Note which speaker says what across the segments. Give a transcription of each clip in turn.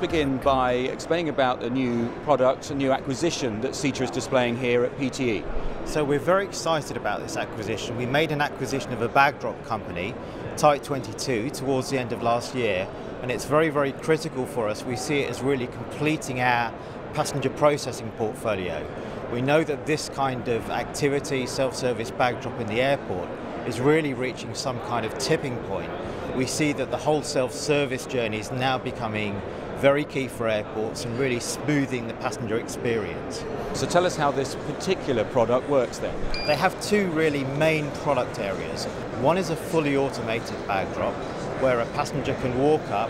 Speaker 1: begin by explaining about the new product, a new acquisition that SITA is displaying here at PTE.
Speaker 2: So we're very excited about this acquisition. We made an acquisition of a bag drop company, Type 22, towards the end of last year, and it's very, very critical for us. We see it as really completing our passenger processing portfolio. We know that this kind of activity, self-service bag drop in the airport, is really reaching some kind of tipping point. We see that the whole self-service journey is now becoming very key for airports and really smoothing the passenger experience.
Speaker 1: So tell us how this particular product works then.
Speaker 2: They have two really main product areas. One is a fully automated bag drop where a passenger can walk up,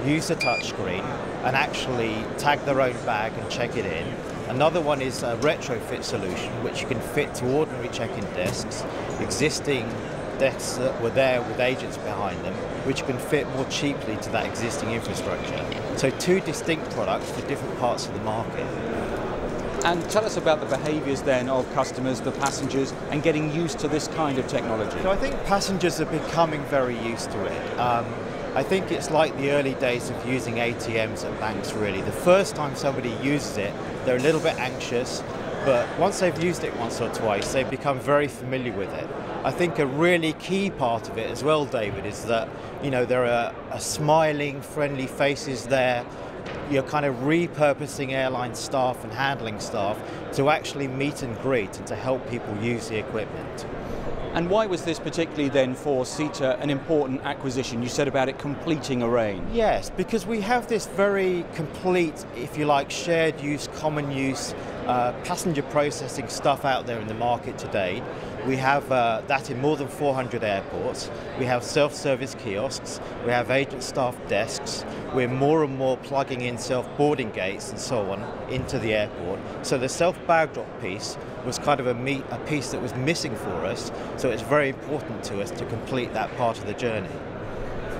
Speaker 2: use the touchscreen and actually tag their own bag and check it in. Another one is a retrofit solution which you can fit to ordinary check-in desks, existing desks that were there with agents behind them, which can fit more cheaply to that existing infrastructure. So two distinct products for different parts of the market.
Speaker 1: And tell us about the behaviours then of customers, the passengers, and getting used to this kind of technology.
Speaker 2: So I think passengers are becoming very used to it. I think it's like the early days of using ATMs at banks really. The first time somebody uses it, they're a little bit anxious, but once they've used it once or twice, they become very familiar with it. I think a really key part of it as well, David, is that there are smiling, friendly faces there. You're kind of repurposing airline staff and handling staff to actually meet and greet and to help people use the equipment.
Speaker 1: And why was this particularly then for SITA an important acquisition? You said about it completing a range.
Speaker 2: Yes, because we have this very complete, if you like, shared use, common use, passenger processing stuff out there in the market today. We have that in more than 400 airports. We have self-service kiosks. We have agent staff desks. We're more and more plugging in self-boarding gates and so on into the airport. So the self-bag drop piece was kind of a piece that was missing for us. So it's very important to us to complete that part of the journey.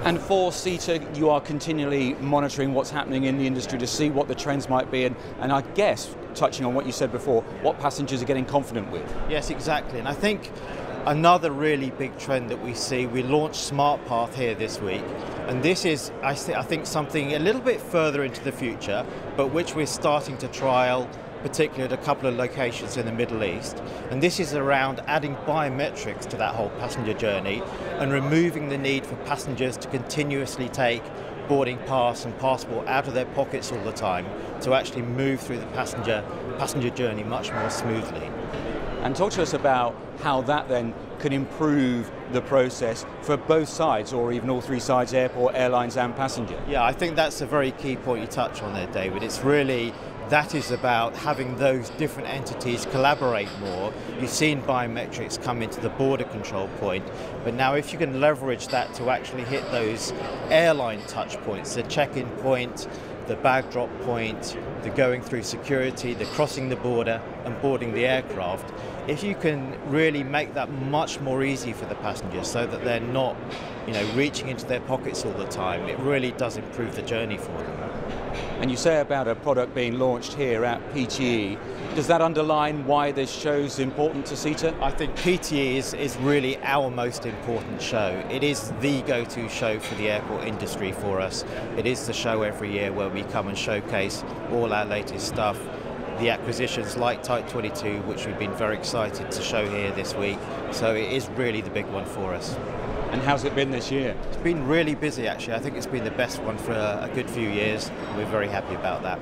Speaker 1: And for SITA, you are continually monitoring what's happening in the industry to see what the trends might be, and I guess, touching on what you said before, what passengers are getting confident with.
Speaker 2: Yes, exactly. And I think another really big trend that we see, we launched SmartPath here this week, and this is, I think, something a little bit further into the future, but which we're starting to trial, particularly at a couple of locations in the Middle East. And this is around adding biometrics to that whole passenger journey and removing the need for passengers to continuously take boarding pass and passport out of their pockets all the time to actually move through the passenger journey much more smoothly.
Speaker 1: And talk to us about how that then can improve the process for both sides, or even all three sides, airport, airlines and passenger.
Speaker 2: Yeah, I think that's a very key point you touch on there, David. It's really, that is about having those different entities collaborate more. You've seen biometrics come into the border control point, but now if you can leverage that to actually hit those airline touch points, the check-in point, the bag drop point, the going through security, the crossing the border and boarding the aircraft, if you can really make that much more easy for the passengers so that they're not reaching into their pockets all the time, it really does improve the journey for them.
Speaker 1: And you say about a product being launched here at PTE. Does that underline why this show's important to SITA?
Speaker 2: I think PTE is really our most important show. It is the go-to show for the airport industry for us. It is the show every year where we come and showcase all our latest stuff. The acquisitions like Type 22, which we've been very excited to show here this week. So it is really the big one for us.
Speaker 1: And how's it been this year?
Speaker 2: It's been really busy actually. I think it's been the best one for a good few years. We're very happy about that.